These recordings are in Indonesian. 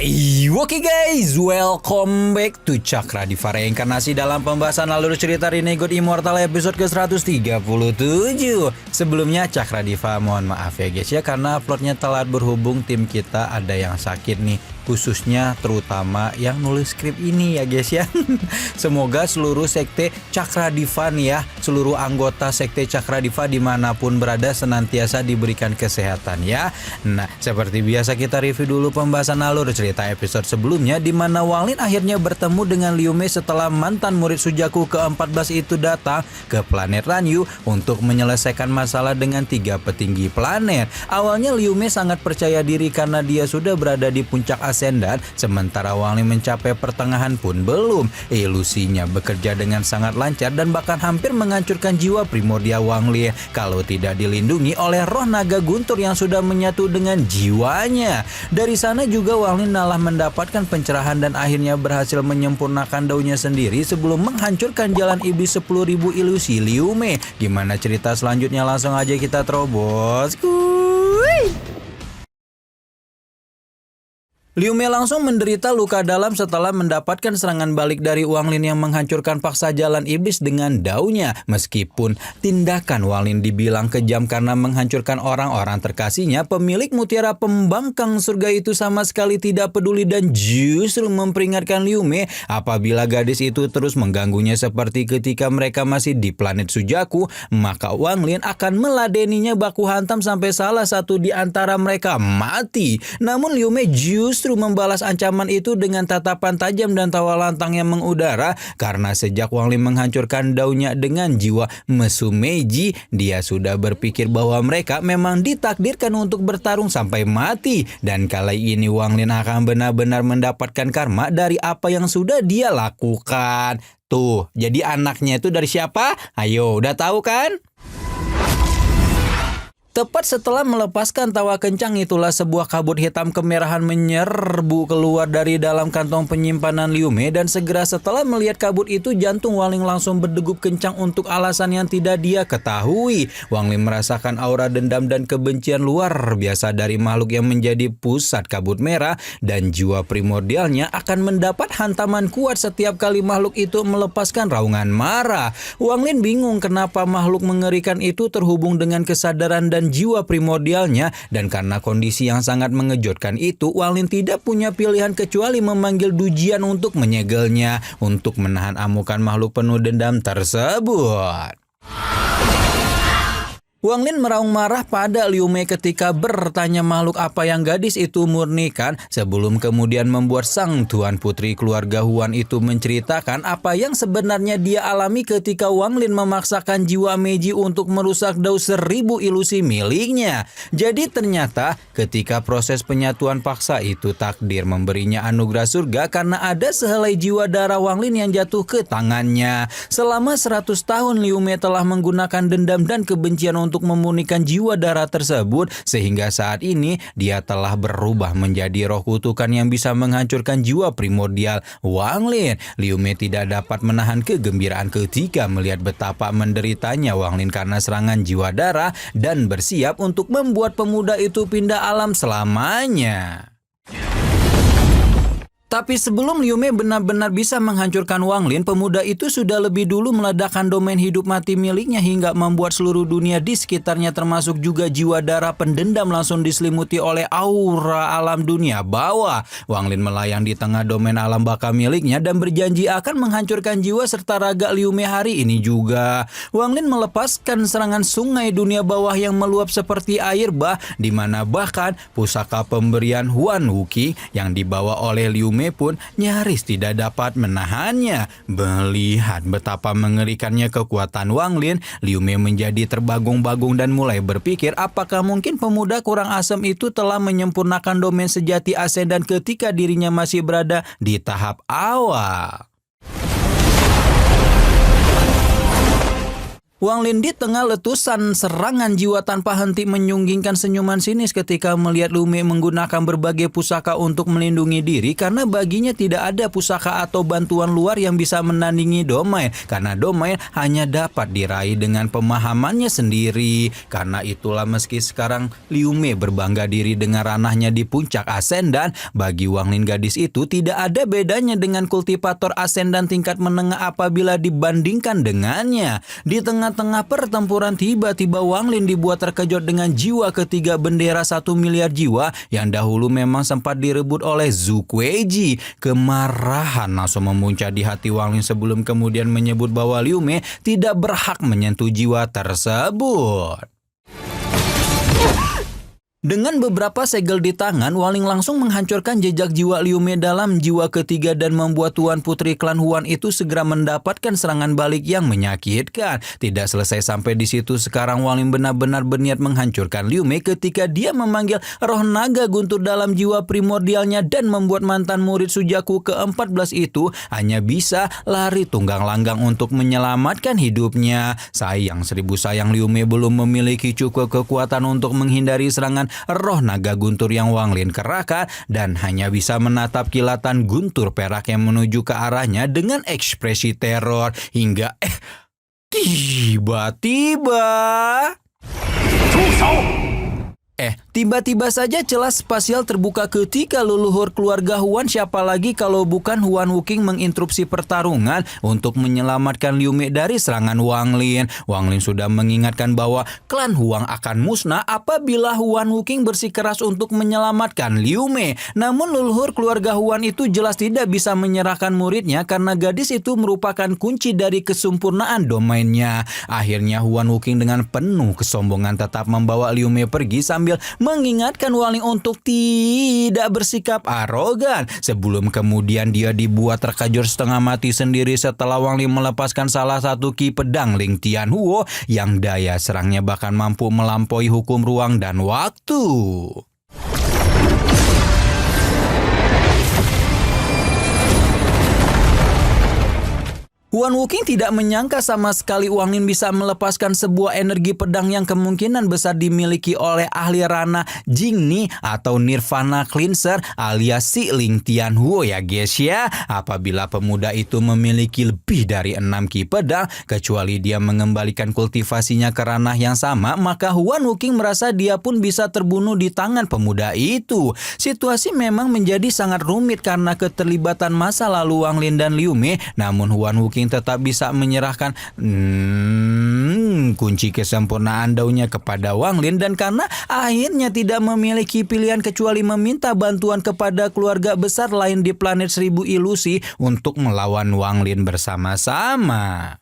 Oke guys, welcome back to Cakra Diva Reinkarnasi dalam pembahasan alur cerita Renegade Immortal episode ke-137. Sebelumnya Cakra Diva mohon maaf ya guys ya, karena uploadnya telat berhubung tim kita ada yang sakit nih, khususnya terutama yang nulis skrip ini ya guys ya. Semoga seluruh sekte Cakra Diva nih ya, seluruh anggota sekte Cakra Diva dimanapun berada senantiasa diberikan kesehatan ya. Nah, seperti biasa kita review dulu pembahasan alur cerita episode sebelumnya, di mana Wang Lin akhirnya bertemu dengan Liu Mei setelah mantan murid Sujaku ke-14 itu datang ke planet Ranyu untuk menyelesaikan masalah dengan 3 petinggi planet. Awalnya Liu Mei sangat percaya diri karena dia sudah berada di puncak ascendant, sementara Wang Lin mencapai pertengahan pun belum. Ilusinya bekerja dengan sangat lancar dan bahkan hampir menghancurkan jiwa primordial Wang Lin kalau tidak dilindungi oleh roh naga guntur yang sudah menyatu dengan jiwanya. Dari sana juga Wang Lin malah mendapatkan pencerahan dan akhirnya berhasil menyempurnakan daunnya sendiri sebelum menghancurkan jalan iblis 10.000 ilusi Liu Mei. Gimana cerita selanjutnya? Langsung aja kita terobos. Liu Mei langsung menderita luka dalam setelah mendapatkan serangan balik dari Wang Lin yang menghancurkan paksa jalan iblis dengan daunnya. Meskipun tindakan Wang Lin dibilang kejam karena menghancurkan orang-orang terkasihnya, pemilik mutiara pembangkang surga itu sama sekali tidak peduli dan justru memperingatkan Liu Mei apabila gadis itu terus mengganggunya seperti ketika mereka masih di planet Sujaku, maka Wang Lin akan meladeninya baku hantam sampai salah satu di antara mereka mati. Namun Liu Mei justru membalas ancaman itu dengan tatapan tajam dan tawa lantang yang mengudara, karena sejak Wang Lin menghancurkan daunnya dengan jiwa Mesumeiji, dia sudah berpikir bahwa mereka memang ditakdirkan untuk bertarung sampai mati, dan kali ini Wang Lin akan benar-benar mendapatkan karma dari apa yang sudah dia lakukan. Tuh, jadi anaknya itu dari siapa? Ayo, udah tahu kan? Tepat setelah melepaskan tawa kencang itulah sebuah kabut hitam kemerahan menyerbu keluar dari dalam kantong penyimpanan Liu Mei, dan segera setelah melihat kabut itu jantung Wang Lin langsung berdegup kencang untuk alasan yang tidak dia ketahui. Wang Lin merasakan aura dendam dan kebencian luar biasa dari makhluk yang menjadi pusat kabut merah, dan jiwa primordialnya akan mendapat hantaman kuat setiap kali makhluk itu melepaskan raungan marah. Wang Lin bingung kenapa makhluk mengerikan itu terhubung dengan kesadaran dan jiwa primordialnya, dan karena kondisi yang sangat mengejutkan itu, Wang Lin tidak punya pilihan kecuali memanggil Dujian untuk menyegelnya untuk menahan amukan makhluk penuh dendam tersebut. Wang Lin meraung marah pada Liu Mei ketika bertanya makhluk apa yang gadis itu murnikan, sebelum kemudian membuat sang tuan putri keluarga Huan itu menceritakan apa yang sebenarnya dia alami ketika Wang Lin memaksakan jiwa Meiji untuk merusak dao 1000 ilusi miliknya. Jadi ternyata ketika proses penyatuan paksa itu, takdir memberinya anugerah surga karena ada sehelai jiwa darah Wang Lin yang jatuh ke tangannya. Selama 100 tahun Liu Mei telah menggunakan dendam dan kebencian untuk memurnikan jiwa darah tersebut, sehingga saat ini dia telah berubah menjadi roh kutukan yang bisa menghancurkan jiwa primordial Wang Lin. Liu Mei tidak dapat menahan kegembiraan ketika melihat betapa menderitanya Wang Lin karena serangan jiwa darah, dan bersiap untuk membuat pemuda itu pindah alam selamanya. Tapi sebelum Liu Mei benar-benar bisa menghancurkan Wang Lin, pemuda itu sudah lebih dulu meledakkan domain hidup mati miliknya hingga membuat seluruh dunia di sekitarnya termasuk juga jiwa darah pendendam langsung diselimuti oleh aura alam dunia bawah. Wang Lin melayang di tengah domain alam baka miliknya dan berjanji akan menghancurkan jiwa serta raga Liu Mei hari ini juga. Wang Lin melepaskan serangan sungai dunia bawah yang meluap seperti air bah, di mana bahkan pusaka pemberian Huan Wuqi yang dibawa oleh Liu Mei pun nyaris tidak dapat menahannya. Melihat betapa mengerikannya kekuatan Wang Lin, Liu Mei menjadi terbagung-bagung dan mulai berpikir apakah mungkin pemuda kurang asem itu telah menyempurnakan domain sejati ascendant ketika dirinya masih berada di tahap awal. Wang Lin di tengah letusan serangan jiwa tanpa henti menyunggingkan senyuman sinis ketika melihat Liu Mei menggunakan berbagai pusaka untuk melindungi diri karena baginya tidak ada pusaka atau bantuan luar yang bisa menandingi domain karena domain hanya dapat diraih dengan pemahamannya sendiri. Karena itulah meski sekarang Liu Mei berbangga diri dengan ranahnya di puncak Ascendan, bagi Wang Lin gadis itu tidak ada bedanya dengan kultivator Ascendan tingkat menengah apabila dibandingkan dengannya. Di tengah-tengah pertempuran tiba-tiba Wang Lin dibuat terkejut dengan jiwa ketiga bendera 1 miliar jiwa yang dahulu memang sempat direbut oleh Zhu Kueji. Kemarahan langsung memuncak di hati Wang Lin sebelum kemudian menyebut bahwa Liu Mei tidak berhak menyentuh jiwa tersebut. Dengan beberapa segel di tangan, Wang Lin langsung menghancurkan jejak jiwa Liu Mei dalam jiwa ketiga dan membuat Tuan Putri klan Huan itu segera mendapatkan serangan balik yang menyakitkan. Tidak selesai sampai di situ, sekarang Wang Lin benar-benar berniat menghancurkan Liu Mei ketika dia memanggil roh naga guntur dalam jiwa primordialnya dan membuat mantan murid Sujaku ke-14 itu hanya bisa lari tunggang langgang untuk menyelamatkan hidupnya. Sayang Liu Mei belum memiliki cukup kekuatan untuk menghindari serangan roh naga guntur yang Wang Lin kerahkan dan hanya bisa menatap kilatan guntur perak yang menuju ke arahnya dengan ekspresi teror hingga tiba-tiba tiba-tiba saja celah spasial terbuka ketika leluhur keluarga Huan, siapa lagi kalau bukan Huan Wuqing, menginterupsi pertarungan untuk menyelamatkan Liu Mei dari serangan Wang Lin. Wang Lin sudah mengingatkan bahwa klan Huang akan musnah apabila Huan Wuqing bersikeras untuk menyelamatkan Liu Mei. Namun leluhur keluarga Huan itu jelas tidak bisa menyerahkan muridnya karena gadis itu merupakan kunci dari kesempurnaan domainnya. Akhirnya Huan Wuqing dengan penuh kesombongan tetap membawa Liu Mei pergi sambil mengingatkan Wang Lin untuk tidak bersikap arogan sebelum kemudian dia dibuat terkejut setengah mati sendiri setelah Wang Lin melepaskan salah satu ki pedang Ling Tianhuo yang daya serangnya bahkan mampu melampaui hukum ruang dan waktu. Huan Wuqing tidak menyangka sama sekali Wang Lin bisa melepaskan sebuah energi pedang yang kemungkinan besar dimiliki oleh ahli ranah Jingni atau Nirvana Cleanser alias si Ling Tianhuo ya guys ya. Apabila pemuda itu memiliki lebih dari 6 ki pedang, kecuali dia mengembalikan kultivasinya ke ranah yang sama, maka Huan Wuqing merasa dia pun bisa terbunuh di tangan pemuda itu. Situasi memang menjadi sangat rumit karena keterlibatan masa lalu Wang Lin dan Liu Mei, namun Huan Wuqing tetap bisa menyerahkan kunci kesempurnaan daunnya kepada Wang Lin dan karena akhirnya tidak memiliki pilihan kecuali meminta bantuan kepada keluarga besar lain di planet 1000 ilusi untuk melawan Wang Lin bersama-sama.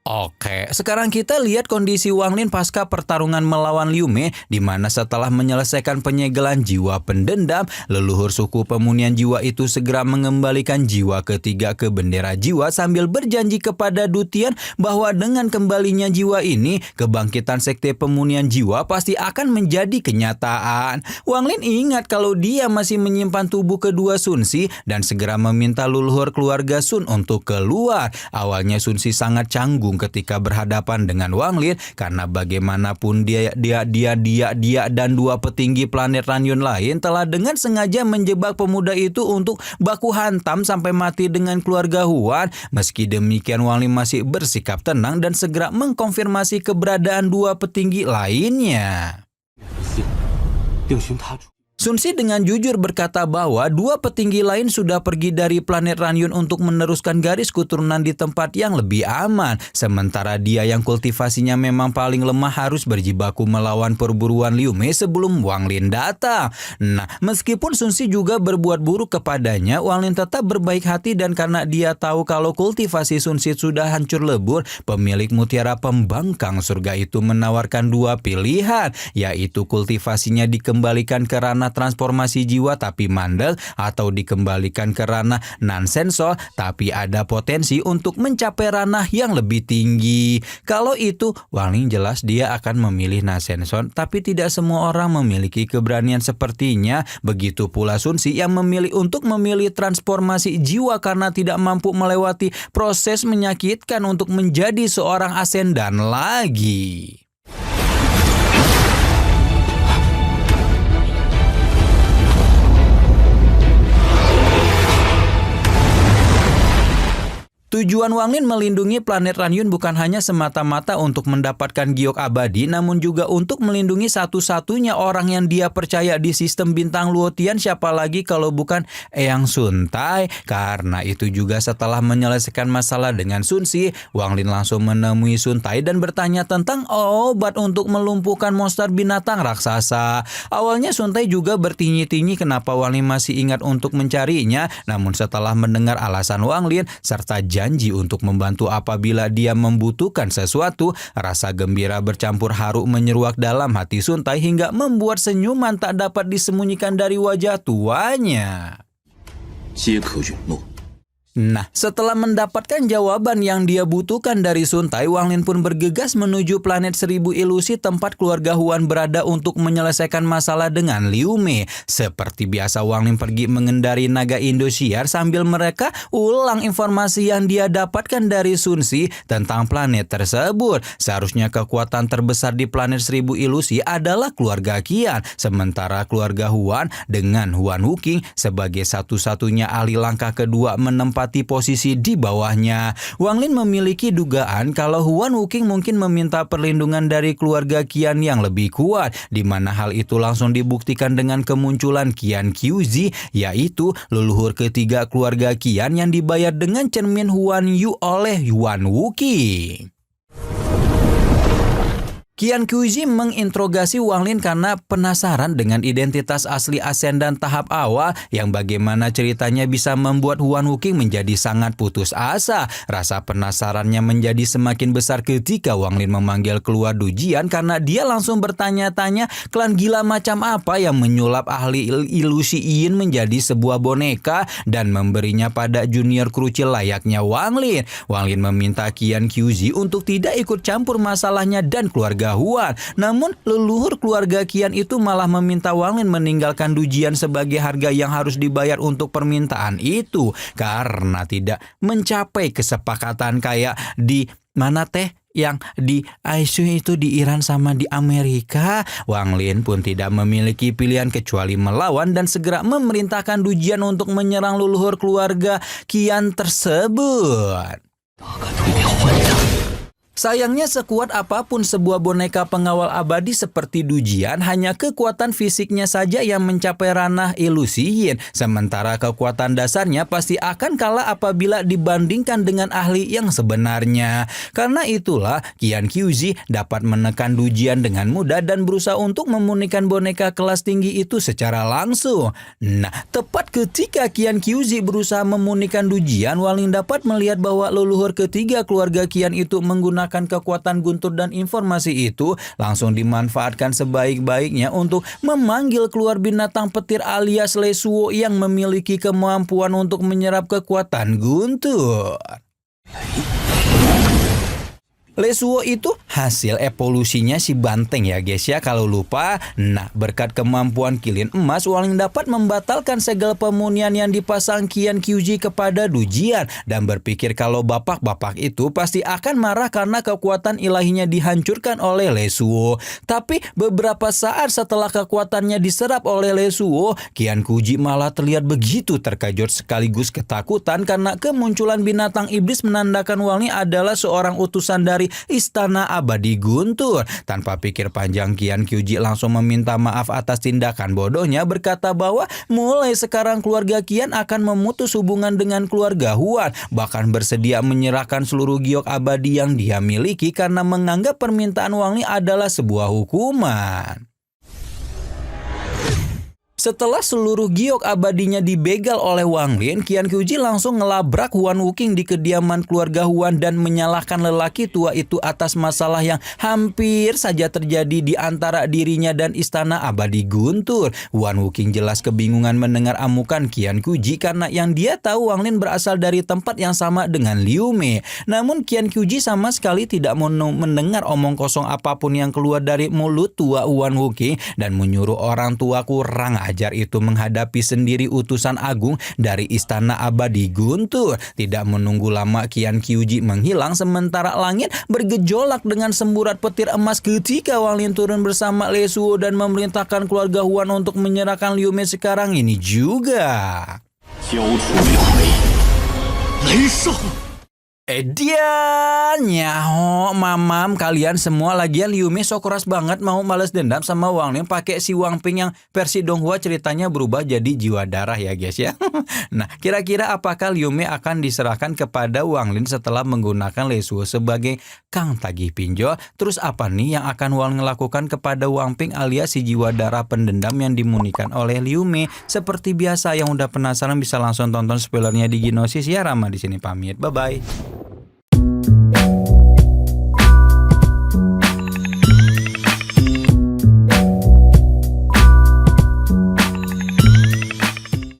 Oke, sekarang kita lihat kondisi Wang Lin pasca pertarungan melawan Liu Mei, di mana setelah menyelesaikan penyegelan jiwa pendendam, leluhur suku pemunian jiwa itu segera mengembalikan jiwa ketiga ke bendera jiwa sambil berjanji kepada Dutian bahwa dengan kembalinya jiwa ini, kebangkitan sekte pemunian jiwa pasti akan menjadi kenyataan. Wang Lin ingat kalau dia masih menyimpan tubuh kedua Sun Si dan segera meminta leluhur keluarga Sun untuk keluar. Awalnya Sun Si sangat canggung ketika berhadapan dengan Wang Lin karena bagaimanapun dia dan dua petinggi planet Ranyun lain telah dengan sengaja menjebak pemuda itu untuk baku hantam sampai mati dengan keluarga Huan. Meski demikian Wang Lin masih bersikap tenang dan segera mengkonfirmasi keberadaan dua petinggi lainnya. Sun Si dengan jujur berkata bahwa dua petinggi lain sudah pergi dari planet Ranyun untuk meneruskan garis keturunan di tempat yang lebih aman. Sementara dia yang kultivasinya memang paling lemah harus berjibaku melawan perburuan Liu Mei sebelum Wang Lin datang. Nah, meskipun Sun Si juga berbuat buruk kepadanya, Wang Lin tetap berbaik hati dan karena dia tahu kalau kultivasi Sun Si sudah hancur lebur, pemilik mutiara pembangkang surga itu menawarkan dua pilihan, yaitu kultivasinya dikembalikan ke ranah transformasi jiwa tapi mandek atau dikembalikan ke ranah non-sensor tapi ada potensi untuk mencapai ranah yang lebih tinggi. Kalau itu, Wang Ling jelas dia akan memilih non-sensor, tapi tidak semua orang memiliki keberanian sepertinya. Begitu pula Sun Si yang memilih untuk memilih transformasi jiwa karena tidak mampu melewati proses menyakitkan untuk menjadi seorang ascendan lagi. Tujuan Wang Lin melindungi planet Ranyun bukan hanya semata-mata untuk mendapatkan giok abadi, namun juga untuk melindungi satu-satunya orang yang dia percaya di sistem bintang Luotian, siapa lagi kalau bukan Eyang Sun Tai. Karena itu juga setelah menyelesaikan masalah dengan Sun Si, Wang Lin langsung menemui Sun Tai dan bertanya tentang obat untuk melumpuhkan monster binatang raksasa. Awalnya Sun Tai juga bertinyi-tinyi kenapa Wang Lin masih ingat untuk mencarinya, namun setelah mendengar alasan Wang Lin serta janji untuk membantu apabila dia membutuhkan sesuatu, rasa gembira bercampur haru menyeruak dalam hati Sun Tai hingga membuat senyuman tak dapat disembunyikan dari wajah tuanya. Nah, setelah mendapatkan jawaban yang dia butuhkan dari Sun Tai, Wang Lin pun bergegas menuju planet 1000 ilusi tempat keluarga Huan berada untuk menyelesaikan masalah dengan Liu Mei. Seperti biasa, Wang Lin pergi mengendari naga Indosiar sambil mereka ulang informasi yang dia dapatkan dari Sun Si tentang planet tersebut. Seharusnya kekuatan terbesar di planet 1000 ilusi adalah keluarga Qian, sementara keluarga Huan dengan Huan Wuqing sebagai satu-satunya ahli langkah kedua menempati posisi di bawahnya. Wang Lin memiliki dugaan kalau Huan Wuqing mungkin meminta perlindungan dari keluarga Qian yang lebih kuat, di mana hal itu langsung dibuktikan dengan kemunculan Qian QZ, yaitu leluhur ketiga keluarga Qian yang dibayar dengan cermin Huan Yu oleh Huan Wuqing. Qian QZ menginterogasi Wang Lin karena penasaran dengan identitas asli ascendan tahap awal yang bagaimana ceritanya bisa membuat Huan Wuqing menjadi sangat putus asa. Rasa penasarannya menjadi semakin besar ketika Wang Lin memanggil keluar Dujian karena dia langsung bertanya-tanya klan gila macam apa yang menyulap ahli ilusi Yin menjadi sebuah boneka dan memberinya pada junior krucil layaknya Wang Lin. Wang Lin meminta Qian QZ untuk tidak ikut campur masalahnya dan keluarga Huan. Namun leluhur keluarga Qian itu malah meminta Wang Lin meninggalkan Dujian sebagai harga yang harus dibayar untuk permintaan itu karena tidak mencapai kesepakatan kayak di mana teh yang di ISU itu di Iran sama di Amerika. Wang Lin pun tidak memiliki pilihan kecuali melawan dan segera memerintahkan Dujian untuk menyerang leluhur keluarga Qian tersebut. Sayangnya sekuat apapun sebuah boneka pengawal abadi seperti Dujian, hanya kekuatan fisiknya saja yang mencapai ranah ilusi Yin. Sementara kekuatan dasarnya pasti akan kalah apabila dibandingkan dengan ahli yang sebenarnya. Karena itulah Qian QZ dapat menekan Dujian dengan mudah dan berusaha untuk memurnikan boneka kelas tinggi itu secara langsung. Nah, tepat ketika Qian QZ berusaha memurnikan Dujian, Wang Lin dapat melihat bahwa leluhur ketiga keluarga Qian itu menggunakan kekuatan guntur dan informasi itu langsung dimanfaatkan sebaik-baiknya untuk memanggil keluar binatang petir alias Lesuo yang memiliki kemampuan untuk menyerap kekuatan guntur. Lesuo itu hasil evolusinya si banteng ya guys ya kalau lupa. Nah, berkat kemampuan kilin emas, Wang Lin dapat membatalkan segala pemurnian yang dipasang Qian QZ kepada Dujian dan berpikir kalau bapak-bapak itu pasti akan marah karena kekuatan ilahinya dihancurkan oleh Lesuo. Tapi beberapa saat setelah kekuatannya diserap oleh Lesuo, Qian QZ malah terlihat begitu terkejut sekaligus ketakutan karena kemunculan binatang iblis menandakan Wang Lin adalah seorang utusan dari Istana Abadi Guntur. Tanpa pikir panjang, Qian QZ langsung meminta maaf atas tindakan bodohnya, berkata bahwa mulai sekarang keluarga Qian akan memutus hubungan dengan keluarga Huan, bahkan bersedia menyerahkan seluruh giok abadi yang dia miliki karena menganggap permintaan Wang Lin adalah sebuah hukuman. Setelah seluruh giok abadinya dibegal oleh Wang Lin, Qian Qiuji langsung ngelabrak Huan Wuqing di kediaman keluarga Huan dan menyalahkan lelaki tua itu atas masalah yang hampir saja terjadi di antara dirinya dan istana abadi Guntur. Huan Wuqing jelas kebingungan mendengar amukan Qian Qiuji karena yang dia tahu Wang Lin berasal dari tempat yang sama dengan Liu Mei. Namun Qian Qiuji sama sekali tidak mau mendengar omong kosong apapun yang keluar dari mulut tua Huan Wuqing dan menyuruh orang tua kurang ajar itu menghadapi sendiri utusan agung dari istana abadi Guntur. Tidak menunggu lama Qian Qiuji menghilang sementara langit bergejolak dengan semburat petir emas ketika Wang Lin turun bersama Le Suo dan memerintahkan keluarga Huan untuk menyerahkan Liu Mei sekarang ini juga. Edian, nyaho, mamam, kalian semua lagian Liu Mei so keras banget mau balas dendam sama Wang Lin pakai si Wang Ping yang versi Donghua ceritanya berubah jadi jiwa darah ya guys ya. Nah, kira-kira apakah Liu Mei akan diserahkan kepada Wang Lin setelah menggunakan Le Suo sebagai Kang Tagih Pinjol? Terus apa nih yang akan Wang Lin lakukan kepada Wang Ping alias si jiwa darah pendendam yang dimunikan oleh Liu Mei? Seperti biasa yang udah penasaran bisa langsung tonton spoilernya di Ginosis ya. Rama di sini pamit. Bye bye.